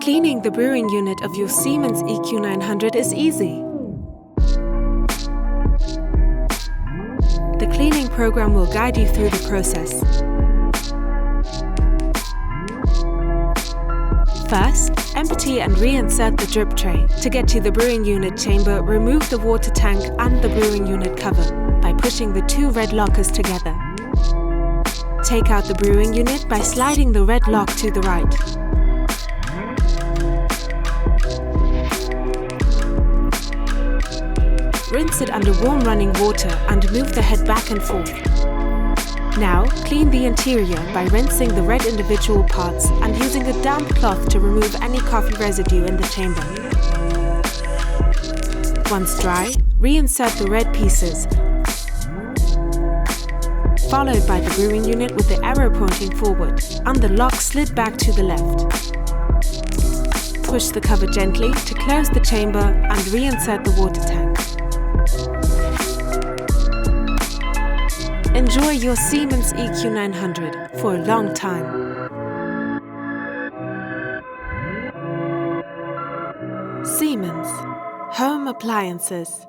Cleaning the brewing unit of your Siemens EQ900 is easy. The cleaning program will guide you through the process. First, empty and reinsert the drip tray. To get to the brewing unit chamber, remove the water tank and the brewing unit cover by pushing the two red lockers together. Take out the brewing unit by sliding the red lock to the right. Rinse it under warm running water and move the head back and forth. Now, clean the interior by rinsing the red individual parts and using a damp cloth to remove any coffee residue in the chamber. Once dry, reinsert the red pieces, followed by the brewing unit with the arrow pointing forward and the lock slid back to the left. Push the cover gently to close the chamber and reinsert the water tank. Enjoy your Siemens EQ900 for a long time. Siemens Home Appliances.